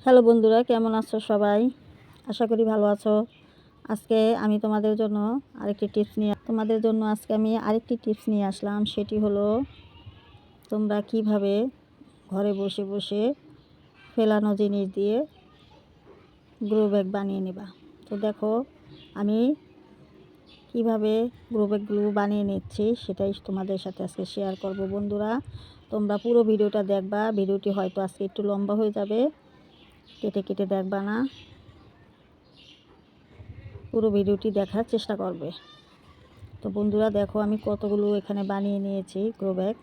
Hello বন্ধুরা, কেমন আছো সবাই? আশা করি ভালো আছো। আজকে আমি তোমাদের জন্য আরেকটি টিপস নিয়ে আসলাম। সেটি হলো তোমরা কিভাবে ঘরে বসে বসে ফেলানো জিনিস দিয়ে গ্রো ব্যাগ বানিয়ে নেবা। তো দেখো আমি কিভাবে গ্রো ব্যাগগুলো বানিয়ে নিচ্ছি সেটাই তোমাদের সাথে আজকে শেয়ার করব। বন্ধুরা, তোমরা পুরো ভিডিওটা দেখবা। ভিডিওটি হয়তো আজকে একটু লম্বা হয়ে যাবে, কেটে কেটে দেখবা না, পুরো ভিডিওটি দেখার চেষ্টা করবে। তো বন্ধুরা দেখো আমি কতগুলো এখানে বানিয়ে নিয়েছি গ্রো ব্যাগ,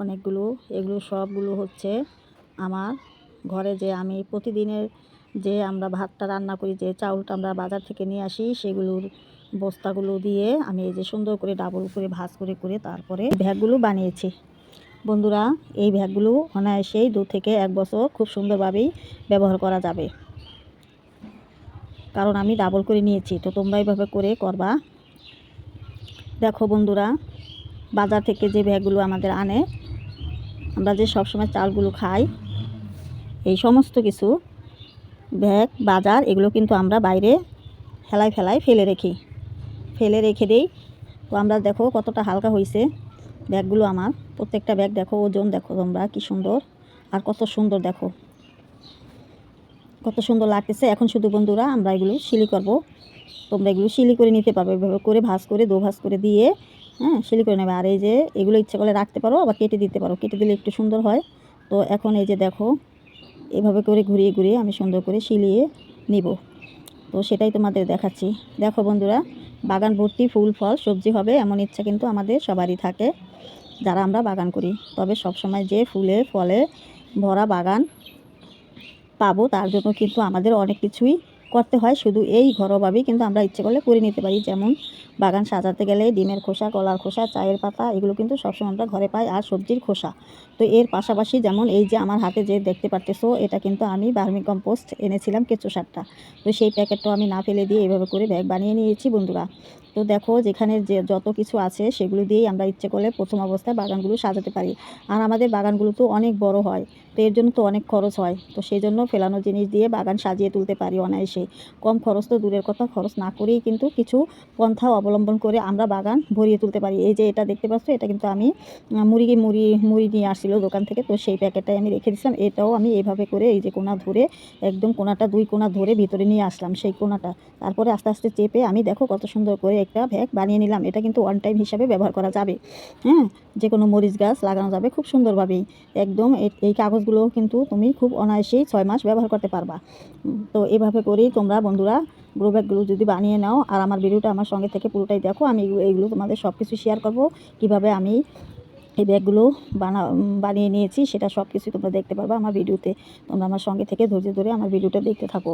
অনেকগুলো। এগুলো সবগুলো হচ্ছে আমার ঘরে যে আমি প্রতিদিনের যে আমরা ভাতটা রান্না করি, যে চাউলটা আমরা বাজার থেকে নিয়ে আসি, সেগুলোর বস্তাগুলো দিয়ে আমি এই যে সুন্দর করে ডাবল করে ভাঁজ করে করে তারপরে ব্যাগগুলো বানিয়েছি। বন্ধুরা, এই ব্যাগগুলো অনায়াসেই 2 থেকে 1 বছর খুব সুন্দরভাবেই ব্যবহার করা যাবে, কারণ আমি ডাবল করে নিয়েছি। তো তোমরা এইভাবে করে করবা। দেখো বন্ধুরা, বাজার থেকে যে ব্যাগগুলো আমাদের আনে, আমরা যে সবসময় চালগুলো খাই, এই সমস্ত কিছু ব্যাগ বাজার এগুলো কিন্তু আমরা বাইরে ফেলাই ফেলে রেখে দিই। তো আমরা দেখো কতটা হালকা হয়েছে ব্যাগগুলো আমার। প্রত্যেকটা ব্যাগ দেখো, ওজন দেখো তোমরা কি সুন্দর, আর কত সুন্দর দেখো, কত সুন্দর লাগতেছে। এখন শুধু বন্ধুরা আমরা এগুলো সিলি করব। তোমরা এগুলো সিলি করে নিতে পারবে, এভাবে করে ভাঁজ করে দো ভাঁজ করে দিয়ে সিলি করে নেবে। আর এই যে এগুলো ইচ্ছা করলে রাখতে পারো, আবার কেটে দিতে পারো, কেটে দিলে একটু সুন্দর হয়। তো এখন এই যে দেখো এভাবে করে ঘুরিয়ে ঘুরিয়ে আমি সুন্দর করে সিলিয়ে নিব। তো সেটাই তোমাদের দেখাচ্ছি। দেখো বন্ধুরা, বাগান ভর্তি ফুল ফল সবজি হবে এমন ইচ্ছা কিন্তু আমাদের সবারই থাকে, যারা আমরা বাগান করি। তবে সবসময় যে ফুলে ফলে ভরা বাগান পাবো তার জন্য কিন্তু আমাদের অনেক কিছুই করতে হয়। শুধু এই ঘরোয়াভাবেই কিন্তু আমরা ইচ্ছে করলে করে নিতে পারি। যেমন বাগান সাজাতে গেলে ডিমের খোসা, কলার খোসা, চায়ের পাতা এগুলো কিন্তু সবসময় আমরা ঘরে পাই, আর সবজির খোসা। তো এর পাশাপাশি যেমন এই যে আমার হাতে যে দেখতে পারতেছো, এটা কিন্তু আমি ভার্মি কম্পোস্ট এনেছিলাম, কেঁচো সারটা। তো সেই প্যাকেটটাও আমি না ফেলে দিয়ে এভাবে করে ব্যাগ বানিয়ে নিয়েছি বন্ধুরা। তো দেখো যেখানে যে যত কিছু আছে সেগুলো দিয়েই আমরা ইচ্ছে করলে প্রথম অবস্থায় বাগানগুলো সাজাতে পারি। আর আমাদের বাগানগুলো তো অনেক বড় হয়, তো এর জন্য তো অনেক খরচ হয়। তো সেই জন্য ফেলানো জিনিস দিয়ে বাগান সাজিয়ে তুলতে পারি অনায়াসেই। কম খরচ তো দূরের কথা, খরচ না করেই কিন্তু কিছু পন্থা অবলম্বন করে আমরা বাগান ভরিয়ে তুলতে পারি। এই যে এটা দেখতে পাচ্ছ, এটা কিন্তু আমি মুড়ি নিয়ে আসছিল দোকান থেকে, তো সেই প্যাকেটটাই আমি রেখে দিয়েছিলাম। এটাও আমি এইভাবে করে এই যে কোনা ধরে একদম কোনাটা 2 কোনা ধরে ভিতরে নিয়ে আসলাম সেই কোনাটা। তারপরে আস্তে আস্তে চেপে আমি দেখো কত সুন্দর করে একটা ব্যাগ বানিয়ে নিলাম। এটা কিন্তু ওয়ান টাইম হিসাবে ব্যবহার করা যাবে। যে কোনো মরিচ গাছ লাগানো যাবে খুব সুন্দরভাবেই। একদম এই কাগজগুলো কিন্তু তুমি খুব অনায়াসেই 6 মাস ব্যবহার করতে পারবা। তো এভাবে করেই তোমরা বন্ধুরা গ্রো ব্যাগগুলো যদি বানিয়ে নাও, আর আমার ভিডিওটা আমার সঙ্গে থেকে পুরোটাই দেখো। আমি এইগুলো তোমাদের সব কিছু শেয়ার করব, কীভাবে আমি এই ব্যাগগুলো বানিয়ে নিয়েছি সেটা সব কিছুই তোমরা দেখতে পারবা আমার ভিডিওতে। তোমরা আমার সঙ্গে থেকে ধৈর্য ধরে আমার ভিডিওটা দেখতে থাকো।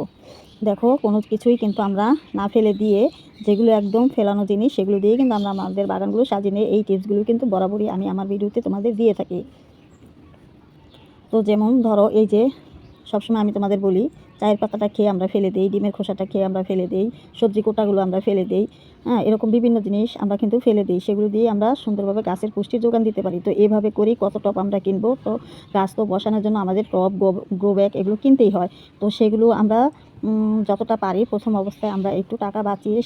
দেখো কোনো কিছুই কিন্তু আমরা না ফেলে দিয়ে, যেগুলো একদম ফেলানো জিনিস সেগুলো দিয়ে কিন্তু আমরা আমাদের বাগানগুলো সাজিয়ে নিই। এই টিপসগুলো কিন্তু বরাবরই আমি আমার ভিডিওতে তোমাদের দিয়ে থাকি। তো যেমন ধরো এই যে সবসময় আমি তোমাদের বলি, চায়ের পাতাটা খেয়ে আমরা ফেলে দিই, ডিমের খোসাটা খেয়ে আমরা ফেলে দিই, সবজি কোটাগুলো আমরা ফেলে দিই, এরকম বিভিন্ন জিনিস আমরা কিন্তু ফেলে দিই। সেগুলো দিয়ে আমরা সুন্দরভাবে গাছের পুষ্টির যোগান দিতে পারি। তো এভাবে করেই কত টব আমরা কিনবো, তো গাছ তো বসানোর জন্য আমাদের টব, গ্রো ব্যাগ এগুলো কিনতেই হয়। তো সেগুলো আমরা যতটা পারি প্রথম অবস্থায় আমরা একটু টাকা বাঁচিয়ে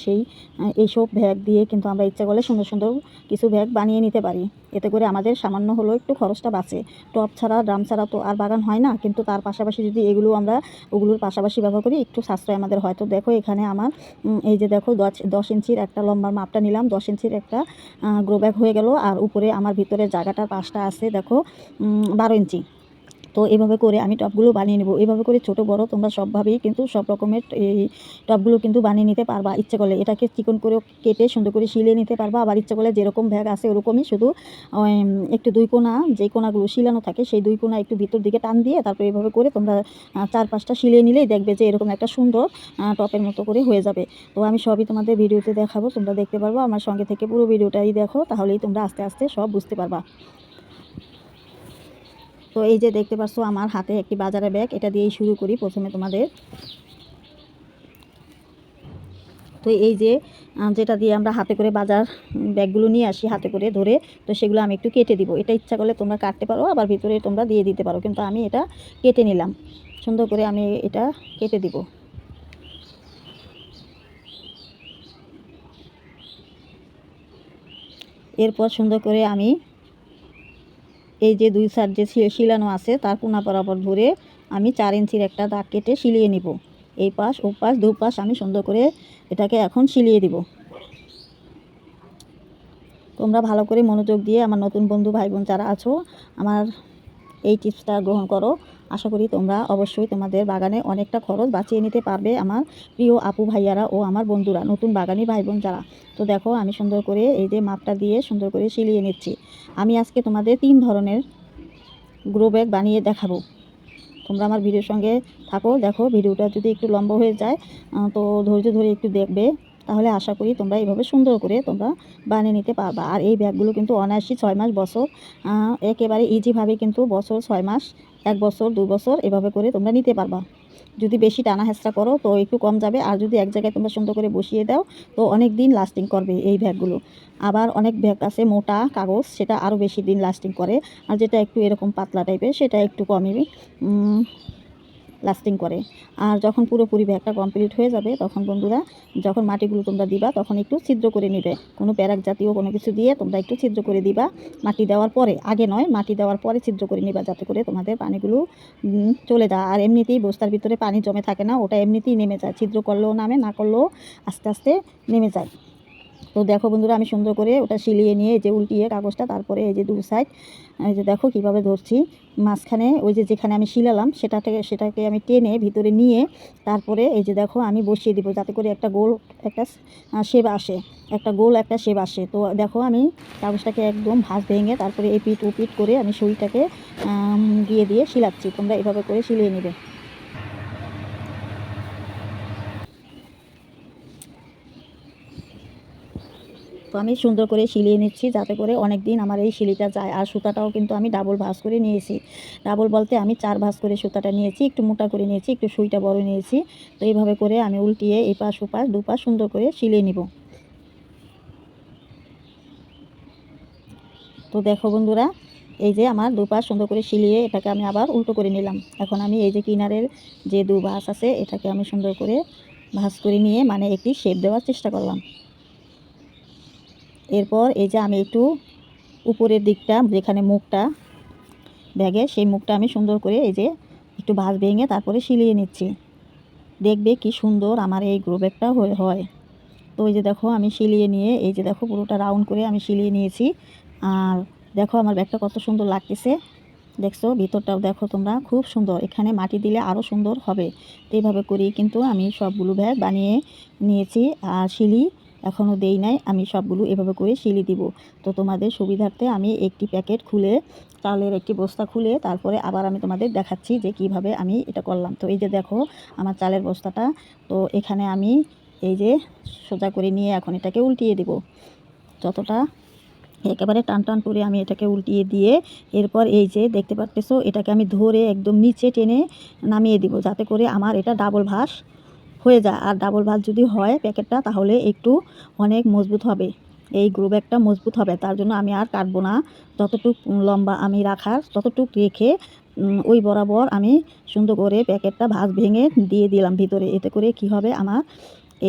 এইসব ব্যাগ দিয়ে কিন্তু আমরা ইচ্ছা করলে সুন্দর সুন্দর কিছু ব্যাগ বানিয়ে নিতে পারি। এতে করে আমাদের সামান্য হলেও একটু খরচটা বাঁচে। টব ছাড়া, ড্রাম ছাড়া তো আর বাগান হয় না, কিন্তু তার পাশাপাশি যদি এগুলো আমরা ওগুলোর পাশাপাশি ব্যবহার করি একটু সাশ্রয় আমাদের হয়। তো দেখো এখানে আমার এই যে দেখো 10 ইঞ্চির একটা লম্বার মাপটা নিলাম, 10 ইঞ্চির একটা গ্রো ব্যাগ হয়ে গেল। আর উপরে আমার ভিতরের জায়গাটার পাশটা আছে দেখো 12 ইঞ্চি। তো এভাবে করে আমি টবগুলো বানিয়ে নেব। এভাবে করে ছোট বড় তোমরা সবভাবেই কিন্তু সব রকমের এই টবগুলো কিন্তু বানিয়ে নিতে পারবা। ইচ্ছে করলে এটাকে চিকন করে কেটে সুন্দর করে শিলিয়ে নিতে পারবা। আবার ইচ্ছে করলে যেরকম ব্যাগ আছে ওরকমই, শুধু একটু 2 কোনা, যে কোনাগুলো শিলানো থাকে সেই 2 কোনা একটু ভিতর দিকে টান দিয়ে তারপরে এভাবে করে তোমরা 4-5টা শিলিয়ে নিলেই দেখবে যে এরকম একটা সুন্দর টপের মতো করে হয়ে যাবে। তো আমি সবই তোমাদের ভিডিওতে দেখাবো, তোমরা দেখতে পারবো। আমার সঙ্গে থেকে পুরো ভিডিওটাই দেখো, তাহলেই তোমরা আস্তে আস্তে সব বুঝতে পারবা। তো এই যে দেখতে পাচ্ছ আমার হাতে একটি বাজারের ব্যাগ, এটা দিয়েই শুরু করি প্রথমে তোমাদের। তো এই যে যেটা দিয়ে আমরা হাতে করে বাজার ব্যাগগুলো নিয়ে আসি হাতে করে ধরে, তো সেগুলো আমি একটু কেটে দিব। এটা ইচ্ছা করলে তোমরা কাটতে পারো, আবার ভিতরে তোমরা দিয়ে দিতে পারো, কিন্তু আমি এটা কেটে নিলাম। সুন্দর করে আমি এটা কেটে দিব। এরপর সুন্দর করে আমি এই যে 2 সাইড যে শিলানো আছে তার কোনা বরাবর ধরে আমি 4 ইঞ্চির একটা দাগ কেটে শিলিয়ে নিব। এই পাশ ও পাশ দুপাশ আমি সুন্দর করে এটাকে এখন শিলিয়ে দিব। তোমরা ভালো করে মনোযোগ দিয়ে আমার নতুন বন্ধু ভাই বোন যারা আছো আমার এই টিপসটা গ্রহণ করো। আশা করি তোমরা অবশ্যই তোমাদের বাগানে অনেকটা খরচ বাঁচিয়ে নিতে পারবে আমার প্রিয় আপু ভাইয়ারা ও আমার বন্ধুরা, নতুন বাগানি ভাই বোন যারা। তো দেখো আমি সুন্দর করে এই যে মাপটা দিয়ে সুন্দর করে শিলিয়ে নিচ্ছি। আমি আজকে তোমাদের 3 ধরনের গ্রো ব্যাগ বানিয়ে দেখাবো। তোমরা আমার ভিডিওর সঙ্গে থাকো। দেখো ভিডিওটা যদি একটু লম্বা হয়ে যায় তো ধৈর্য ধরে একটু দেখবে, তাহলে আশা করি তোমরা এইভাবে সুন্দর করে তোমরা বানিয়ে নিতে পারবা। আর এই ব্যাগগুলো কিন্তু অনায়াসই 6 মাস বছর একেবারে ইজিভাবে কিন্তু বছর 6 মাস 1 বছর 2 বছর এভাবে করে তোমরা নিতে পারবা। যদি বেশি টানা হেঁচড়া করো তো একটু কম যাবে, আর যদি এক জায়গায় তোমরা সুন্দর করে বসিয়ে দাও তো অনেক দিন লাস্টিং করবে এই ব্যাগগুলো। আবার অনেক ব্যাগ আছে মোটা কাগজ, সেটা আরও বেশি দিন লাস্টিং করে, আর যেটা একটু এরকম পাতলা টাইপের সেটা একটু কমই লাস্টিং করে। আর যখন পুরোপুরি ব্যাগটা কমপ্লিট হয়ে যাবে তখন বন্ধুরা যখন মাটিগুলো তোমরা দিবা তখন একটু ছিদ্র করে নেবে, কোনো প্যারাক জাতীয় কোনো কিছু দিয়ে তোমরা একটু ছিদ্র করে দিবা। মাটি দেওয়ার পরে, আগে নয়, মাটি দেওয়ার পরে ছিদ্র করে নিবা, যাতে করে তোমাদের পানিগুলো চলে যায়। আর এমনিতেই বস্তার ভিতরে পানি জমে থাকে না, ওটা এমনিতেই নেমে যায়, ছিদ্র করলেও নামে, না করলেও আস্তে আস্তে নেমে যায়। তো দেখো বন্ধুরা আমি সুন্দর করে ওটা শিলিয়ে নিয়ে এই যে উল্টিয়ে কাগজটা, তারপরে এই যে 2 সাইড এই যে দেখো কীভাবে ধরছি, মাঝখানে ওই যে যেখানে আমি শিলালাম সেটাকে আমি টেনে ভিতরে নিয়ে তারপরে এই যে দেখো আমি বসিয়ে দিব, যাতে করে একটা গোল একটা শেপ আসে, একটা গোল একটা শেপ আসে। তো দেখো আমি কাগজটাকে একদম ভাঁজ ভেঙে তারপরে এই পিট ও পিট করে আমি সুইটাকে দিয়ে শিলাচ্ছি। তোমরা এভাবে করে শিলিয়ে নেবে। তো আমি সুন্দর করে শিলিয়ে নিচ্ছি, যাতে করে অনেক দিন আমার এই শিলিটা যায়। আর সুতাটাও কিন্তু আমি ডাবল ভাঁজ করে নিয়েছি। ডাবল বলতে আমি 4 ভাঁজ করে সুতাটা নিয়েছি, একটু মোটা করে নিয়েছি, একটু সুইটা বড় নিয়েছি। তো এইভাবে করে আমি উল্টিয়ে এই পাশ ওপাশ দুপাশ সুন্দর করে শিলিয়ে নিব। তো দেখো বন্ধুরা এই যে আমার দুপাশ সুন্দর করে শিলিয়ে এটাকে আমি আবার উল্টো করে নিলাম। এখন আমি এই যে কিনারের যে 2 ভাঁজ আছে এটাকে আমি সুন্দর করে ভাঁজ করে নিয়ে মানে একটি শেপ দেওয়ার চেষ্টা করলাম। এরপর এই যে আমি একটু উপরের দিকটা যেখানে মুখটা ব্যাগে সেই মুখটা আমি সুন্দর করে এই যে একটু ভাঁজ ভেঙে তারপরে শিলিয়ে নিচ্ছি। দেখবে কি সুন্দর আমার এই গ্রো ব্যাগটা হয়। তো এই যে দেখো আমি শিলিয়ে নিয়ে এই যে দেখো পুরোটা রাউন্ড করে আমি শিলিয়ে নিয়েছি। আর দেখো আমার ব্যাগটা কত সুন্দর লাগতেছে, দেখছো ভিতরটাও দেখো তোমরা খুব সুন্দর, এখানে মাটি দিলে আরও সুন্দর হবে। তো এইভাবে করেই কিন্তু আমি সবগুলো ব্যাগ বানিয়ে নিয়েছি। আর শিলি এখনও দেই নাই, আমি সবগুলো এভাবে করে শিলি দিব। তো তোমাদের সুবিধার্থে আমি একটি প্যাকেট খুলে, চালের একটি বস্তা খুলে তারপরে আবার আমি তোমাদের দেখাচ্ছি যে কিভাবে আমি এটা করলাম। তো এই যে দেখো আমার চালের বস্তাটা, তো এখানে আমি এই যে সোজা করে নিয়ে এখন এটাকে উল্টিয়ে দেব। যতটা একেবারে টান টান করে আমি এটাকে উল্টিয়ে দিয়ে এরপর এই যে দেখতে পাচ্ছ এটাকে আমি ধরে একদম নিচে টেনে নামিয়ে দিব, যাতে করে আমার এটা ডাবল ভাঁজ হয়ে যায়। আর ডাবল ভাঁজ যদি হয় প্যাকেটটা তাহলে একটু অনেক মজবুত হবে, এই গ্রো ব্যাগটা মজবুত হবে। তার জন্য আমি আর কাটবো না, যতটুক লম্বা আমি রাখার ততটুক রেখে ওই বরাবর আমি সুন্দর করে প্যাকেটটা ভাঁজ ভেঙে দিয়ে দিলাম ভিতরে। এতে করে কি হবে, আমার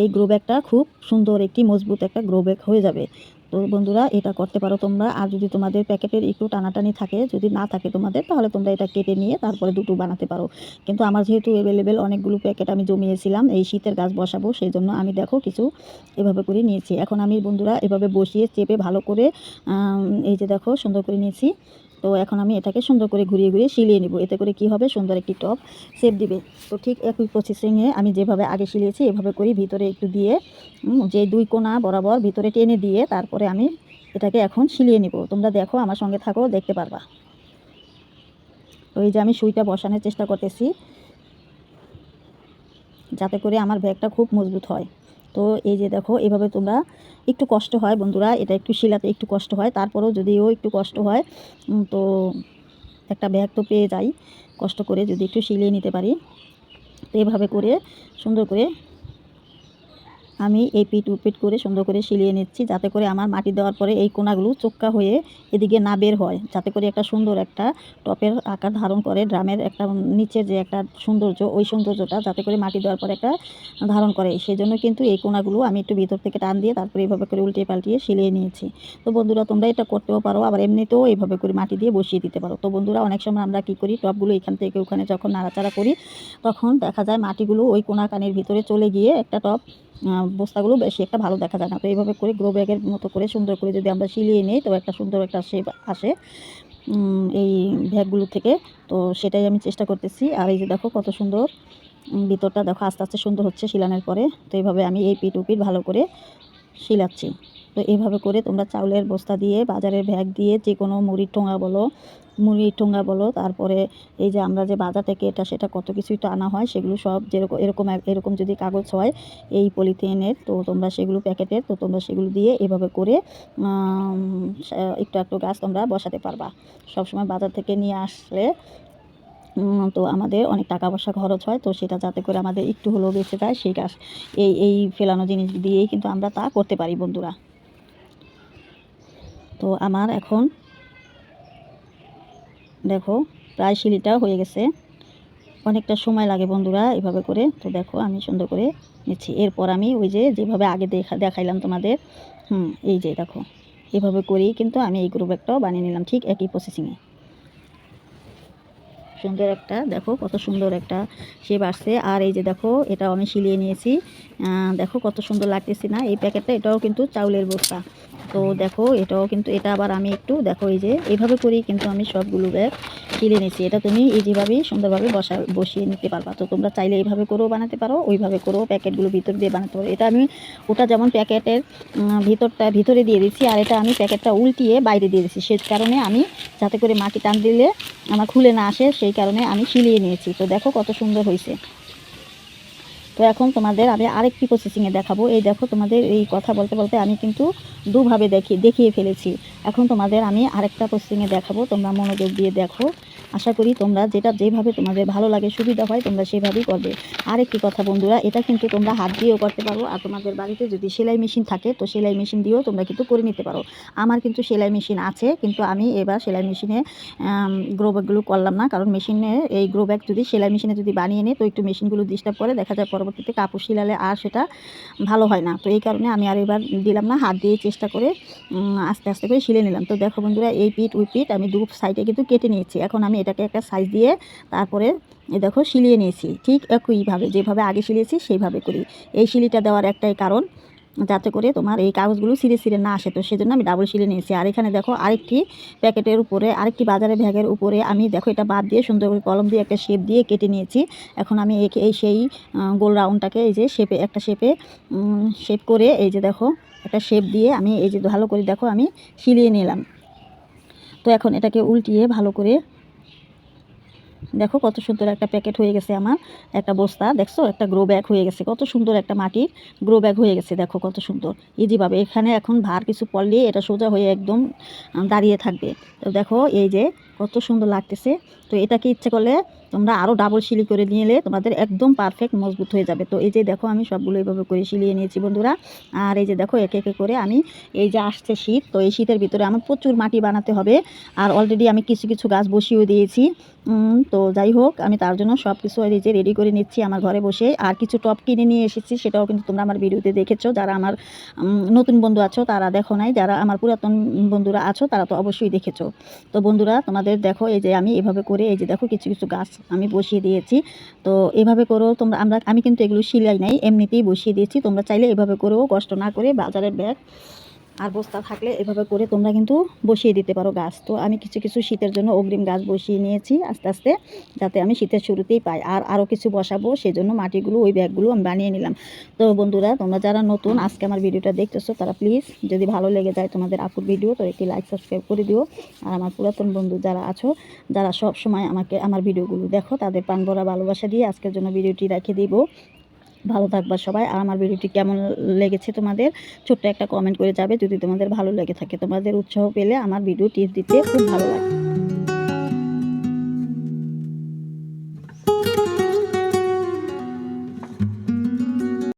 এই গ্রো ব্যাগটা খুব সুন্দর একটি মজবুত একটা গ্রো ব্যাগ হয়ে যাবে। তো বন্ধুরা এটা করতে পারো তোমরা। আর যদি তোমাদের প্যাকেটের একটু টানাটানি থাকে, যদি না থাকে তোমাদের, তাহলে তোমরা এটা কেটে নিয়ে তারপরে দুটো বানাতে পারো। কিন্তু আমার যেহেতু অ্যাভেলেবেল অনেকগুলো প্যাকেট আমি জমিয়েছিলাম এই শীতের গাছ বসাবো, সেই জন্য আমি দেখো কিছু এভাবে করে নিয়েছি। এখন আমি বন্ধুরা এভাবে বসিয়ে চেপে ভালো করে এই যে দেখো সুন্দর করে নিয়েছি। তো এখন আমি এটাকে সুন্দর করে ঘুরিয়ে ঘুরিয়ে শিলিয়ে নিব, এতে করে কি হবে সুন্দর একটি টপ শেপ দিবে। তো ঠিক একই প্রসেসিংয়ে আমি যেভাবে আগে শিলিয়েছি এভাবে করি, ভিতরে একটু দিয়ে যে 2 কোণা বরাবর ভিতরে টেনে দিয়ে তারপরে আমি এটাকে এখন শিলিয়ে নিব। তোমরা দেখো আমার সঙ্গে থাকো, দেখতে পারবা। তো এই যে আমি সুইটা বসানোর চেষ্টা করতেছি যাতে করে আমার ব্যাগটা খুব মজবুত হয়। তো এই যে দেখো এভাবে তোমরা, একটু কষ্ট হয় বন্ধুরা, এটা একটু শিলাতে একটু কষ্ট হয়, তারপরেও যদিও একটু কষ্ট হয় তো একটা ব্যাগ তো পেয়ে যাই কষ্ট করে যদি একটু শিলিয়ে নিতে পারি। তো এভাবে করে সুন্দর করে আমি এই পিঠ উপিঠ করে সুন্দর করে সিলিয়ে নিচ্ছি, যাতে করে আমার মাটি দেওয়ার পরে এই কোনাগুলো চোক্কা হয়ে এদিকে না বের হয়, যাতে করে একটা সুন্দর একটা টপের আকার ধারণ করে, ড্রামের একটা নিচের যে একটা সৌন্দর্য, ওই সৌন্দর্যটা যাতে করে মাটি দেওয়ার পরে একটা ধারণ করে। সেই জন্য কিন্তু এই কোনাগুলো আমি একটু ভিতর থেকে টান দিয়ে তারপরে এইভাবে করে উল্টিয়ে পাল্টিয়ে সিলিয়ে নিয়েছি। তো বন্ধুরা, তোমরা এটা করতেও পারো, আবার এমনিতেও এইভাবে করে মাটি দিয়ে বসিয়ে দিতে পারো। তো বন্ধুরা, অনেক সময় আমরা কী করি, টপগুলো এখান থেকে ওখানে যখন নাড়াচাড়া করি তখন দেখা যায় মাটিগুলো ওই কোনা কানির ভিতরে চলে গিয়ে একটা টপ বস্তাগুলো বেশি একটা ভালো দেখা যায় না। তো এইভাবে করে গ্রো ব্যাগের মতো করে সুন্দর করে যদি আমরা সিলিয়ে নিই তো একটা সুন্দর একটা শেপ আসে এই ব্যাগগুলো থেকে। তো সেটাই আমি চেষ্টা করতেছি। আর এই যে দেখো কত সুন্দর ভিতরটা দেখো, আস্তে আস্তে সুন্দর হচ্ছে শিলানোর পরে। তো এইভাবে আমি এই পিঠ উপিঠ ভালো করে শিলাচ্ছি। তো এইভাবে করে তোমরা চাউলের বস্তা দিয়ে, বাজারের ব্যাগ দিয়ে, যে কোনো মুড়ির ঠোঙা বলো, তারপরে এই যে আমরা যে বাজার থেকে এটা সেটা কত কিছুই তো আনা হয়, সেগুলো সব যেরকম এরকম যদি কাগজ হয় এই পলিথিনের, তো তোমরা সেগুলো প্যাকেটের, তো তোমরা সেগুলো দিয়ে এভাবে করে একটু একটু গাছ তোমরা বসাতে পারবা। সবসময় বাজার থেকে নিয়ে আসলে তো আমাদের অনেক টাকা পয়সা খরচ হয়, তো সেটা যাতে করে আমাদের একটু হলেও বেঁচে যায়, সেই গাছ এই ফেলানো জিনিস দিয়েই কিন্তু আমরা তা করতে পারি বন্ধুরা। তো আমার এখন দেখো প্রায় সিলিটা হয়ে গেছে, অনেকটা সময় লাগে বন্ধুরা এভাবে করে। তো দেখো আমি সুন্দর করে নিচ্ছি। এরপর আমি ওই যেভাবে আগে দেখাইলাম তোমাদের, এই যে দেখো এভাবে করেই কিন্তু আমি এই গ্রো ব্যাগটাও বানিয়ে নিলাম, ঠিক একই প্রসেসিংয়ে। সুন্দর একটা দেখো কত সুন্দর একটা শেপ আসছে। আর এই যে দেখো এটাও আমি সিলিয়ে নিয়েছি, দেখো কত সুন্দর লাগতেছে না এই প্যাকেটটা। এটাও কিন্তু চাউলের বস্তা। তো দেখো এটাও কিন্তু, এটা আবার আমি একটু দেখো এই যে এইভাবে করেই কিন্তু আমি সবগুলো ব্যাগ সিলিয়ে নিয়েছি। এটা তুমি ইজিভাবেই সুন্দরভাবে বসিয়ে নিতে পারবা। তো তোমরা চাইলে এইভাবে করেও বানাতে পারো, ওইভাবে করেও প্যাকেটগুলো ভিতর দিয়ে বানাতে পারো। এটা আমি ওটা যেমন প্যাকেটের ভিতরে দিয়ে দিচ্ছি, আর এটা আমি প্যাকেটটা উল্টিয়ে বাইরে দিয়ে দিচ্ছি, সে কারণে আমি যাতে করে মাটি টান দিলে আমার খুলে না আসে, সেই কারণে আমি সিলিয়ে নিয়েছি। তো দেখো কত সুন্দর হয়েছে। তো এখন তোমাদের আমি আরেকটি প্রসেসিংয়ে দেখাবো। এই দেখো তোমাদের এই কথা বলতে বলতে আমি কিন্তু দুভাবে দেখিয়ে ফেলেছি। এখন তোমাদের আমি আরেকটা প্রসেসিংয়ে দেখাবো, তোমরা মনোযোগ দিয়ে দেখো। আশা করি তোমরা যেভাবে তোমাদের ভালো লাগে, সুবিধা হয়, তোমরা সেভাবেই করবে। আরেকটি কথা বন্ধুরা, এটা কিন্তু তোমরা হাত দিয়েও করতে পারো, আর তোমাদের বাড়িতে যদি সেলাই মেশিন থাকে তো সেলাই মেশিন দিয়েও তোমরা কিন্তু করে নিতে পারো। আমার কিন্তু সেলাই মেশিন আছে, কিন্তু আমি এবার সেলাই মেশিনে গ্রো ব্যাগগুলো করলাম না, কারণ মেশিনে এই গ্রো ব্যাগ যদি সেলাই মেশিনে যদি বানিয়ে নিই তো একটু মেশিনগুলো ডিস্টার্ব করে, দেখা যায় পরবর্তীতে কাপড় শিলালে আর সেটা ভালো হয় না। তো এই কারণে আমি আর এবার দিলাম না, হাত দিয়ে চেষ্টা করে আস্তে আস্তে করে শিলে নিলাম। তো দেখো বন্ধুরা, এই পিঠ ওই পিঠ আমি দু সাইডে কিন্তু কেটে নিয়েছি। এখন আমি এটাকে একটা সাইজ দিয়ে তারপরে দেখো শিলিয়ে নিয়েছি, ঠিক একইভাবে যেভাবে আগে শিলিয়েছি সেইভাবে করি। এই শিলিটা দেওয়ার একটাই কারণ, যাতে করে তোমার এই কাগজগুলো ছিঁড়ে না আসে, তো সেজন্য আমি ডাবল শিলে নিয়েছি। আর এখানে দেখো আরেকটি প্যাকেটের উপরে, আরেকটি বাজারের ব্যাগের উপরে আমি দেখো এটা বাদ দিয়ে সুন্দর করে কলম দিয়ে একটা শেপ দিয়ে কেটে নিয়েছি। এখন আমি সেই গোল রাউন্ডটাকে এই যে একটা শেপ করে এই যে দেখো একটা শেপ দিয়ে আমি এই যে ভালো করে দেখো আমি শিলিয়ে নিলাম। তো এখন এটাকে উল্টিয়ে ভালো করে দেখো কত সুন্দর একটা প্যাকেট হয়ে গেছে আমার, একটা বস্তা দেখছো, একটা গ্রো ব্যাগ হয়ে গেছে, কত সুন্দর একটা মাটির গ্রো ব্যাগ হয়ে গেছে। দেখো কত সুন্দর ইজিভাবে, এখানে এখন ভার কিছু পড়লে এটা সোজা হয়ে একদম দাঁড়িয়ে থাকবে। তো দেখো এই যে কত সুন্দর লাগতেছে। তো এটাকে ইচ্ছে করলে তোমরা আরও ডাবল সিলি করে নিলে তোমাদের একদম পারফেক্ট মজবুত হয়ে যাবে। তো এই যে দেখো আমি সবগুলো এইভাবে করে সিলিয়ে নিয়েছি বন্ধুরা। আর এই যে দেখো একে একে করে আমি এই যে আসছে শীত, তো এই শীতের ভিতরে আমার প্রচুর মাটি বানাতে হবে। আর অলরেডি আমি কিছু কিছু গাছ বসিয়েও দিয়েছি। তো যাই হোক, আমি তার জন্য সব কিছু এই যে রেডি করে নিচ্ছি আমার ঘরে বসে। আর কিছু টব কিনে নিয়ে এসেছি, সেটাও কিন্তু তোমরা আমার ভিডিওতে দেখেছো। যারা আমার নতুন বন্ধু আছো তারা দেখো নাই, যারা আমার পুরাতন বন্ধুরা আছো তারা তো অবশ্যই দেখেছো। তো বন্ধুরা তোমাদের দেখো এই যে আমি এভাবে করে এই যে দেখো কিছু কিছু গাছ আমি বসিয়ে দিয়েছি। তো এভাবে করেও আমি কিন্তু এগুলো সিলাই নাই, এমনিতেই বসিয়ে দিয়েছি। তোমরা চাইলে এভাবে করেও কষ্ট না করে বাজারের ব্যাগ আর বস্তা থাকলে এভাবে করে তোমরা কিন্তু বসিয়ে দিতে পারো গাছ। তো আমি কিছু কিছু শীতের জন্য অগ্রিম গাছ বসিয়ে নিয়েছি আস্তে আস্তে, যাতে আমি শীতের শুরুতেই পাই। আর আরও কিছু বসাবো, সেজন্য মাটিগুলো ওই ব্যাগগুলো আমি বানিয়ে নিলাম। তো বন্ধুরা, তোমরা যারা নতুন আজকে আমার ভিডিওটা দেখতেছো তারা প্লিজ যদি ভালো লেগে যায় তোমাদের আপুর ভিডিও, তো একটি লাইক সাবস্ক্রাইব করে দিও। আর আমার পুরাতন বন্ধু যারা আছো, যারা সব সময় আমার ভিডিওগুলো দেখো, তাদের প্রাণ ভরা ভালোবাসা দিয়ে আজকের জন্য ভিডিওটি রেখে দিব। ভালো থাকবা সবাই। আর আমার ভিডিওটি কেমন লেগেছে তোমাদের ছোট্ট একটা কমেন্ট করে যাবে, যদি তোমাদের ভালো লেগে থাকে। তোমাদের উৎসাহ পেলে আমার ভিডিও টিপস দিতে খুব ভালো লাগে।